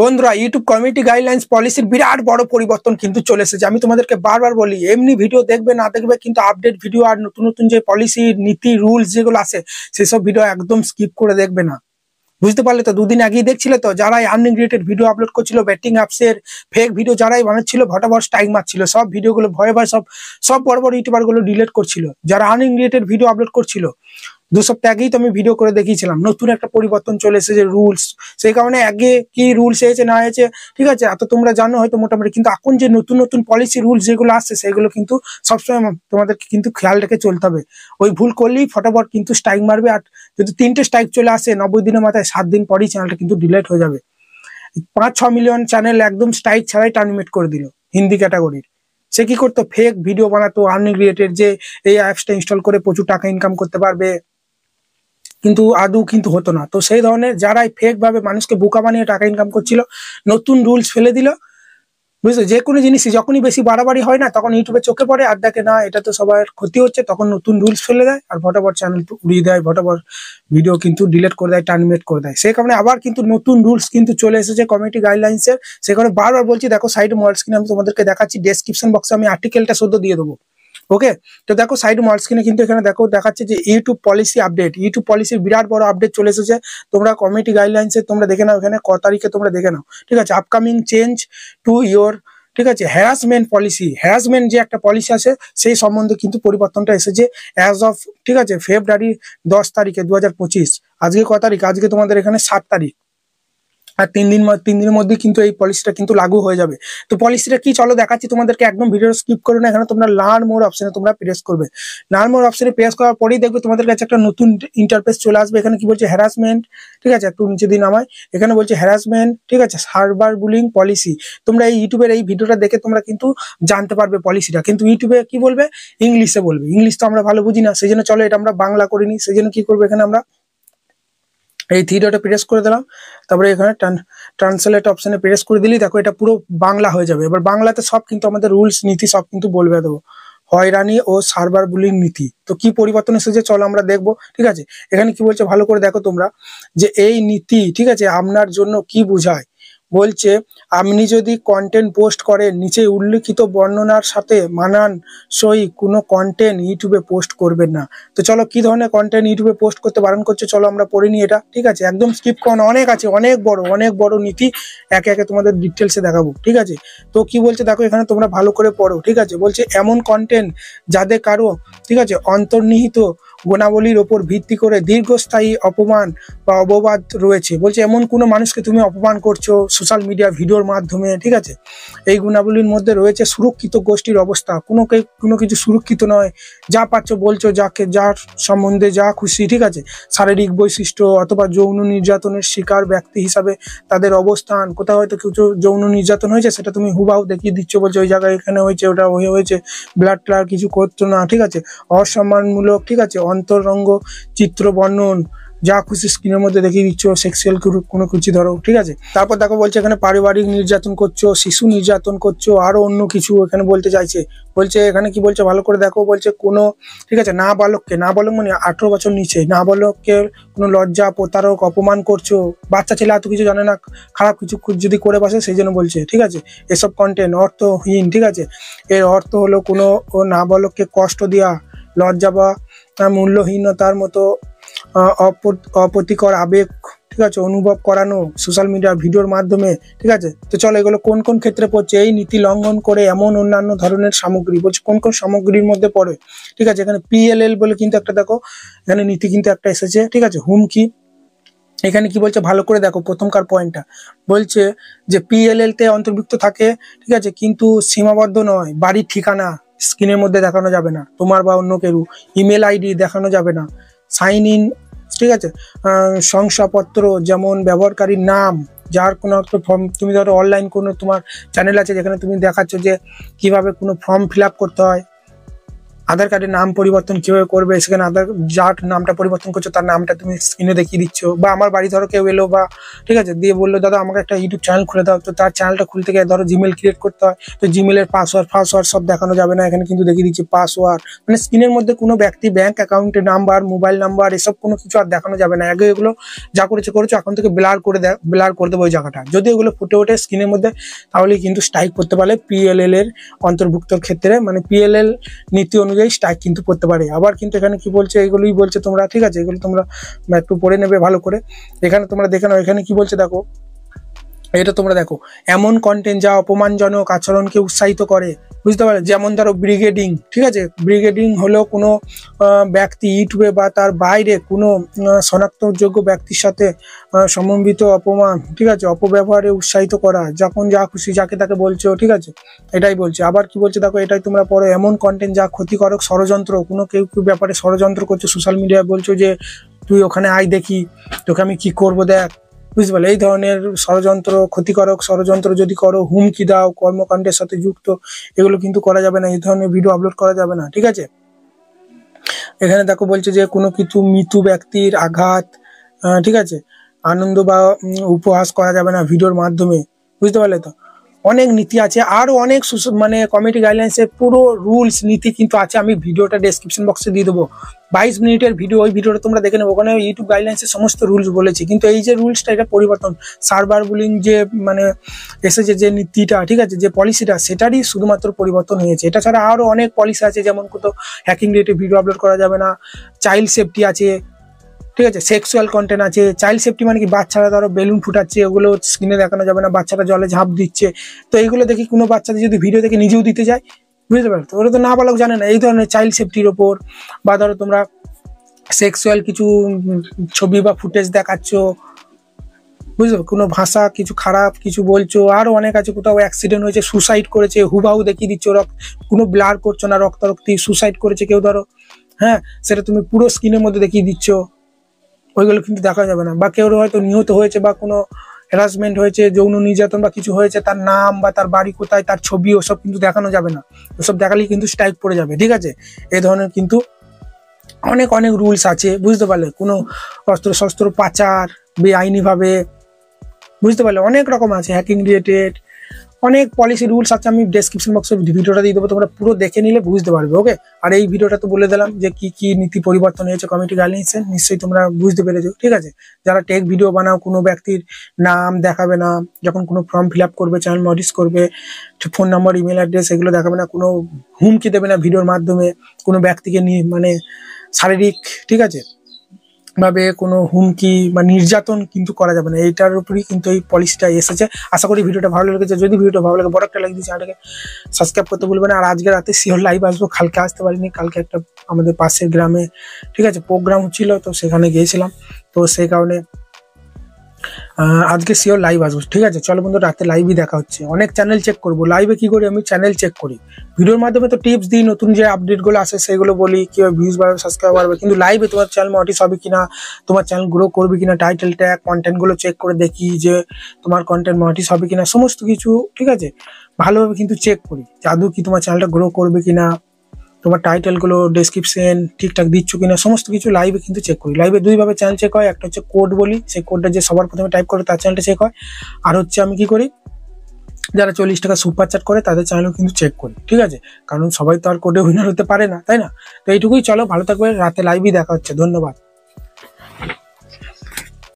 বন্ধুরা YouTube community guidelines পলিসির বিরাট বড় পরিবর্তন কিন্তু চলে এসেছে। আমি তোমাদেরকে বারবার বলি, এমনি ভিডিও দেখবে না দেখবে, কিন্তু আপডেট ভিডিও আর নতুন নতুন যে পলিসি নীতি রুলস যেগুলো আছে সেসব ভিডিও একদম স্কিপ করে দেখবে না। বুঝতে পারলে তো? দুদিন আগেই দেখছিলে তো, যারাই আর্নিং রিলেটেড ভিডিও আপলোড করছিল, ব্যাটিং অ্যাপসের ফেক ভিডিও যারাই বানাচ্ছিল, ভটাভট স্ট্রাইক মারছিল, সব ভিডিওগুলো ভয়ে ভয়ে সব বড় বড় ইউটিউবার গুলো ডিলিট করছিল যারা আর্নিং রিলেটেড ভিডিও আপলোড করছিল। 2 সপ্তাহ আগেই তো আমি ভিডিও করে দেখিয়েছিলাম নতুন একটা পরিবর্তন চলে এসেছে রুলস। সেই কারণে আগে কি রুলস হয়েছে না হয়েছে ঠিক আছে এত তোমরা জানো হয়তো মোটামুটি, কিন্তু এখন যে নতুন নতুন পলিসি রুলস যেগুলো আসছে সেগুলো কিন্তু সবসময় তোমাদেরকে কিন্তু খেয়াল রেখে চলতে হবে। ওই ভুল করলেই ফটাফট কিন্তু স্ট্রাইক মারবে। আর যদি 3টে স্ট্রাইক চলে আসে 90 দিনের মাথায়, 7 দিন পরেই চ্যানেলটা কিন্তু ডিলিট হয়ে যাবে। 5-6 মিলিয়ন চ্যানেল একদম স্ট্রাইক ছাড়াই টার্মিনেট করে দিল হিন্দি ক্যাটাগরির। সে কি করতো? ফেক ভিডিও বানাতো আর্নিং রিলেটেড, যে এই অ্যাপসটা ইনস্টল করে প্রচুর টাকা ইনকাম করতে পারবে, কিন্তু আদৌ কিন্তু হতো না। তো সেই ধরনের যারাই ফেক ভাবে মানুষকে বোকা বানিয়ে টাকা ইনকাম করছিল, নতুন রুলস ফেলে দিল। বুঝছো? যে কোনো জিনিসই যখনই বেশি বাড়াবাড়ি হয় না, তখন ইউটিউবে চোখে পড়ে আর দেখে না এটা তো সবার ক্ষতি হচ্ছে, তখন নতুন রুলস ফেলে দেয় আর ভটাভট চ্যানেল উড়িয়ে দেয়, ভটাভট ভিডিও কিন্তু ডিলিট করে দেয়, টার্মিনেট করে দেয়। সেই কারণে আবার কিন্তু নতুন রুলস কিন্তু চলে এসেছে কমিউনিটি গাইডলাইন্সের। সেই কারণে বারবার বলছি, দেখো সাইড মোবাইল স্ক্রিনে আমি তোমাদেরকে দেখাচ্ছি, ডেসক্রিপশন বক্সে আমি আর্টিকেলটা সদ্য দিয়ে দেবো। ওকে, তো দেখো সাইড মোবাইল স্ক্রিনে কিন্তু এখানে দেখো দেখাচ্ছে যে ইউটিউব পলিসি আপডেট, ইউটিউব পলিসির বিরাট বড় আপডেট চলে এসেছে। তোমরা কমিউনিটি গাইডলাইন্সে তোমরা দেখে নাও, এখানে ক তারিখে তোমরা দেখে নাও, ঠিক আছে? আপকামিং চেঞ্জ টু ইয়োর, ঠিক আছে, হ্যারাসমেন্ট পলিসি, হ্যারাসমেন্ট যে একটা পলিসি আছে সেই সম্বন্ধে কিন্তু পরিবর্তনটা এসেছে অ্যাজ অফ, ঠিক আছে, ফেব্রুয়ারি 10 তারিখে 2025। আজকে ক তারিখ? আজকে তোমাদের এখানে 7 তারিখ। আর 3 দিনের মধ্যে কিন্তু এই পলিসিটা কিন্তু লাগু হয়ে যাবে। তো পলিসিটা কি চলো দেখাচ্ছি তোমাদেরকে, একদম ভিডিও স্কিপ করো না। এখানে তোমরা লার্ন মোর অপশনে তোমরা প্রেস করবে। লার্ন মোর অপশনে প্রেস করার পরেই দেখবে তোমাদের কাছে একটা নতুন ইন্টারফেস চলে আসবে। এখানে কি বলছে? হ্যারাসমেন্ট, ঠিক আছে, একটু নিচে দিন আমায়। এখানে বলছে হ্যারাসমেন্ট, ঠিক আছে, সার্ভার বুলিং পলিসি। তোমরা এই ইউটিউবের এই ভিডিওটা দেখে তোমরা কিন্তু জানতে পারবে পলিসিটা, কিন্তু ইউটিউবে কি বলবে? ইংলিশে বলবে। ইংলিশ তো আমরা ভালো বুঝি না, সেই জন্য চলো এটা আমরা বাংলা করিনি। সেই জন্য কি করবো? এখানে আমরা এই থ্রি ডটে প্রেস করে দিলাম, তারপরে এখানে ট্রান্সলেট অপশনে প্রেস করে দিলি, দেখো এটা পুরো বাংলা হয়ে যাবে। এবার বাংলাতে সব কিন্তু আমাদের রুলস নীতি সব কিন্তু বলবে দেবো, হয়রানি ও সার্ভার বুলিং নীতি। তো কি পরিবর্তন এসেছে চলো আমরা দেখবো, ঠিক আছে? এখানে কি বলছে ভালো করে দেখো তোমরা, যে এই নীতি, ঠিক আছে, আপনার জন্য কি বোঝায়। বলছে আপনি যদি কন্টেন্ট পোস্ট করেন, নিচে উল্লিখিত বর্ণনার সাথে মানানসই কোনো কন্টেন্ট ইউটিউবে পোস্ট করবেন না। তো চলো কি ধরনের কন্টেন্ট ইউটিউবে পোস্ট করতে বারণ করছে চলো আমরা পড়ে নিই এটা, ঠিক আছে? একদম স্কিপ করো, অনেক আছে, অনেক বড় নীতি, একে একে তোমাদের ডিটেলসে দেখাবো, ঠিক আছে? তো কি বলছে দেখো এখানে তোমরা ভালো করে পড়ো, ঠিক আছে? বলছে এমন কন্টেন্ট যাদের কারো, ঠিক আছে, অন্তর্নিহিত গুণাবলীর ওপর ভিত্তি করে দীর্ঘস্থায়ী অপমান বা অপবাদ রয়েছে। বলছে এমন কোনো মানুষকে তুমি অপমান করছো সোশ্যাল মিডিয়া ভিডিওর মাধ্যমে, ঠিক আছে, এই গুণাবলীর মধ্যে রয়েছে সুরক্ষিত গোষ্ঠীর অবস্থা। কোনো কিছু সুরক্ষিত নয়, যা পাচ্ছ বলছো, যার সম্বন্ধে যা খুশি, ঠিক আছে, শারীরিক বৈশিষ্ট্য অথবা যৌন নির্যাতনের শিকার ব্যক্তি হিসাবে তাদের অবস্থান, কোথাও হয়তো কিছু যৌন নির্যাতন হয়েছে সেটা তুমি হুবাহু দেখিয়ে দিচ্ছ, বলছো ওই জায়গায় এখানে হয়েছে, ওটা হয়েছে, ব্লাড ট্লার কিছু করছো না, ঠিক আছে, অসম্মানমূলক, ঠিক আছে, অন্তরঙ্গ চিত্র বর্ণন যা খুশি স্ক্রিনের মধ্যে দেখিয়ে দিচ্ছ, সেক্সুয়াল কোনো কিছু ধরো, ঠিক আছে? তারপর দেখো বলছে এখানে পারিবারিক নির্যাতন করছো, শিশু নির্যাতন করছো, আরো অন্য কিছু এখানে বলতে চাইছে। বলছে এখানে কি বলছে ভালো করে দেখো, বলছে কোনো, ঠিক আছে, নাবালক মানে 18 বছর নিচে নাবালকের কোনো লজ্জা, প্রতারক, অপমান করছো। বাচ্চা ছেলে এত কিছু জানে না, খারাপ কিছু যদি করে বসে সেই জন্য বলছে, ঠিক আছে? এসব কন্টেন্ট অর্থহীন, ঠিক আছে? এর অর্থ হলো কোনো নাবালককে কষ্ট দেওয়া, লজ্জা বা মূল্যহীনতার মতো অপ্রীতিকর আবেগ, ঠিক আছে, অনুভব করানো সোশ্যাল মিডিয়া ভিডিওর মাধ্যমে, ঠিক আছে? তো চলো এগুলো কোন কোন ক্ষেত্রে পড়ছে, এই নীতি লঙ্ঘন করে এমন অন্যান্য ধরনের সামগ্রী, বলছে কোন কোন সামগ্রীর মধ্যে পড়ে, ঠিক আছে? এখানে PLL বলে কিন্তু একটা দেখো এখানে নীতি কিন্তু একটা এসেছে, ঠিক আছে? হুমকি। এখানে কি বলছে ভালো করে দেখো, প্রথমকার পয়েন্টটা বলছে যে PLL তে অন্তর্ভুক্ত থাকে, ঠিক আছে, কিন্তু সীমাবদ্ধ নয়। বাড়ির ঠিকানা স্ক্রিনের মধ্যে দেখানো যাবে না, তোমার বা অন্য কেউ। ইমেল আইডি দেখানো যাবে না। সাইন ইন, ঠিক আছে, শংসাপত্র যেমন ব্যবহারকারীর নাম, যার কোনো একটা ফর্ম, তুমি ধরো অনলাইন কোনো তোমার চ্যানেল আছে যেখানে তুমি দেখাচ্ছ যে কিভাবে কোনো ফর্ম ফিল আপ করতে হয়, আধার কার্ডের নাম পরিবর্তন কিভাবে করবে, সেখানে যার নামটা পরিবর্তন করছো তার নামটা তুমি স্ক্রিনে দেখিয়ে দিচ্ছ। বা আমার বাড়ি ধরো কেউ এলো বা ঠিক আছে দিয়ে বললো দাদা আমাকে একটা ইউটিউব চ্যানেল খুলে দাও, তো তার চ্যানেলটা খুলতে গিয়ে ধরো জিমেল ক্রিয়েট করতে হয়, তো জিমেলের পাসওয়ার্ড সব দেখানো যাবে না, এখানে কিন্তু দেখিয়ে দিচ্ছি পাসওয়ার্ড। মানে স্ক্রিনের মধ্যে কোনো ব্যক্তি ব্যাংক অ্যাকাউন্টের নাম্বার, মোবাইল নাম্বার এসব কোনো কিছু আর দেখানো যাবে না। আগে এগুলো যা করেছো এখন থেকে ব্লার করে দেবো ওই জায়গাটা। যদি এগুলো ফুটে ওঠে স্ক্রিনের মধ্যে তাহলে কিন্তু স্ট্রাইক করতে পারে PLL এর অন্তর্ভুক্তর ক্ষেত্রে, মানে PLL নীতি অনুযায়ী স্ট্রাইক কিন্তু করতে পারে। আবার কিন্তু এখানে কি বলছে, এগুলোই বলছে তোমরা, ঠিক আছে, এগুলো তোমরা একটু পড়ে নেবে ভালো করে। এখানে তোমরা দেখে নাও এখানে কি বলছে দেখো, এটা তোমরা দেখো, এমন কন্টেন্ট যা অপমানজনক আচরণকে উৎসাহিত করে, বুঝতে পারলে, যেমন ধরো ব্রিগেডিং, ঠিক আছে, ব্রিগেডিং হলো কোনো ব্যক্তি ইউটিউবে বা তার বাইরে কোনো শনাক্তযোগ্য ব্যক্তির সাথে সমন্বিত অপমান, ঠিক আছে, অপব্যবহারে উৎসাহিত করা, যখন যা খুশি যাকে তাকে বলছো, ঠিক আছে, এটাই বলছে। আবার কি বলছে দেখো, এটাই তোমরা পড়ো, এমন কন্টেন্ট যা ক্ষতিকারক ষড়যন্ত্র, কোনো কেউ ব্যাপারে ষড়যন্ত্র করছো সোশ্যাল মিডিয়ায়, বলছো যে তুই ওখানে আয় দেখি তোকে আমি কি করবো দেখ, বুঝতে পারলে, এই ধরনের ষড়যন্ত্র, ক্ষতিকারক ষড়যন্ত্র যদি করো, হুমকি দাও, কর্মকাণ্ডের সাথে যুক্ত, এগুলো কিন্তু করা যাবে না, এই ধরনের ভিডিও আপলোড করা যাবে না, ঠিক আছে। এখানে দেখো বলছে যে কোনো কিছু মৃত্যু ব্যক্তির আঘাত, ঠিক আছে, আনন্দ বা উপহাস করা যাবে না ভিডিওর মাধ্যমে, বুঝতে পারলে তো। অনেক নীতি আছে, আরো অনেক মানে কমিউনিটি গাইডলাইন্সের পুরো রুলস নীতি কিন্তু আছে, আমি ভিডিওটা ডেসক্রিপশন বক্সে দিয়ে দেবো, 22 মিনিটের ভিডিও, ওই ভিডিওটা তোমরা দেখে নেবো, ওখানে ইউটিউব গাইডলাইন্সের সমস্ত রুলস বলেছি। কিন্তু এই যে রুলসটা এটা পরিবর্তন, সার্ভার বুলিং যে মানে এসেছে যে নীতিটা, ঠিক আছে, যে পলিসিটা, সেটারই শুধুমাত্র পরিবর্তন হয়েছে। এটা ছাড়া আরো অনেক পলিসি আছে, যেমন কোথাও হ্যাকিং রিলেটেড ভিডিও আপলোড করা যাবে না, চাইল্ড সেফটি আছে, ঠিক আছে, সেক্সুয়াল কন্টেন্ট আছে। চাইল্ড সেফটি মানে কি, বাচ্চারা ধরো বেলুন ফুটাচ্ছে, ওগুলো স্ক্রিনে দেখানো যাবে না, বাচ্চারা জলে ঝাঁপ দিচ্ছে, তো এইগুলো দেখি কোনো বাচ্চাদের যদি ভিডিও দেখে নিজেও দিতে যায়, বুঝতে পারতো, ওরা তো নাবালক জানে না, এই ধরনের চাইল্ড সেফটির ওপর। বা ধরো তোমরা সেক্সুয়াল কিছু ছবি বা ফুটেজ দেখাচ্ছ, বুঝতে পারো, কোনো ভাষা কিছু খারাপ কিছু বলছো, আরো অনেক আছে, কোথাও অ্যাক্সিডেন্ট হয়েছে, সুসাইড করেছে, হুবাহু দেখিয়ে দিচ্ছ, কোনো ব্লার করছো না, রক্তারক্তি, সুসাইড করেছে কেউ ধরো, হ্যাঁ, সেটা তুমি পুরো স্ক্রিনের মধ্যে দেখিয়ে দিচ্ছ, ওইগুলো কিন্তু দেখা যাবে না। বা কেউ হয়তো নিহত হয়েছে বা কোনো হ্যারাসমেন্ট হয়েছে, যৌন নির্যাতন বা কিছু হয়েছে, তার নাম বা তার বাড়ি কোথায়, তার ছবি, ওসব কিন্তু দেখানো যাবে না, ওসব দেখালেই কিন্তু স্ট্রাইক পড়ে যাবে, ঠিক আছে। এই ধরনের কিন্তু অনেক অনেক রুলস আছে, বুঝতে পারলে, কোনো অস্ত্র পাচার বেআইনিভাবে, বুঝতে পারলে, অনেক রকম আছে, হ্যাকিং রিলেটেড অনেক পলিসি রুলস আছে। আমি ডেসক্রিপশন বক্সে ভিডিওটা দিয়ে দেবো, তোমরা পুরো দেখে নিলে বুঝতে পারবে, ওকে। আর এই ভিডিওটা তো বলে দিলাম যে কি কি নীতি পরিবর্তন হয়েছে কমিউনিটি গাইডলাইন্সে, নিশ্চয়ই তোমরা বুঝতে পেরেছো, ঠিক আছে। যারা টেক ভিডিও বানাও, কোনো ব্যক্তির নাম দেখাবে না, যখন কোনো ফর্ম ফিল আপ করবে, চ্যানেল মডিস করবে, ফোন নাম্বার, ইমেল অ্যাড্রেস, এগুলো দেখাবে না, কোনো হুমকি দেবে না ভিডিওর মাধ্যমে, কোনো ব্যক্তিকে নিয়ে মানে শারীরিক, ঠিক আছে, ভাবে কোনো হুমকি বা নির্যাতন কিন্তু করা যাবে না, এইটার উপরই কিন্তু এই পলিসিটা এসেছে। আশা করি ভিডিওটা ভালো লেগেছে, যদি ভিডিওটা ভালো লাগে বড় একটা লাইক দিয়ে চ্যানেলটাকে সাবস্ক্রাইব করতে ভুলবে না। আর আজকে রাতে শিওর লাইভ আসবো, কালকে আসতে পারিনি, কালকে একটা আমাদের পাশের গ্রামে, ঠিক আছে, প্রোগ্রাম হচ্ছিল, তো সেখানে গিয়েছিলাম, তো সেই কারণে আজকে শিওর লাইভ আসবো, ঠিক আছে। চলো বন্ধু, রাতে লাইভই দেখা হচ্ছে। অনেক চ্যানেল চেক করবো, লাইভে কি করি আমি, চ্যানেল চেক করি, ভিডিওর মাধ্যমে তো টিপস দিই, নতুন যে আপডেটগুলো আসে সেগুলো বলি, কিভাবে ভিউজ বাড়বে, সাবস্ক্রাইব বাড়বে, কিন্তু লাইভে তোমার চ্যানেল মনিটাইজ হবে কিনা, তোমার চ্যানেল গ্রো করবে কিনা, টাইটেল ট্যাগ কন্টেন্টগুলো চেক করে দেখি যে তোমার কন্টেন্ট মনিটাইজ হবে কিনা, সমস্ত কিছু, ঠিক আছে, ভালোভাবে কিন্তু চেক করি, জাদু কি তোমার চ্যানেলটা গ্রো করবে কিনা, তোমার টাইটেলগুলো ডেসক্রিপশন ঠিকঠাক দিচ্ছ কিনা, সমস্ত কিছু লাইভে কিন্তু চেক করি। লাইভে দুইভাবে চ্যানেল চেক হয়, একটা হচ্ছে কোড বলি, সেই কোডটা যে সবার প্রথমে টাইপ করে তার চ্যানেলটা চেক হয়, আর হচ্ছে আমি কি করি, যারা 40 টাকা সুপার চ্যাট করে তাদের চ্যানেলও কিন্তু চেক করি, ঠিক আছে, কারণ সবাই তো আর কোডে উইনার হতে পারে না, তাই না। তো এইটুকুই, চলো ভালো থাকবে, রাতে লাইভই দেখা হচ্ছে, ধন্যবাদ।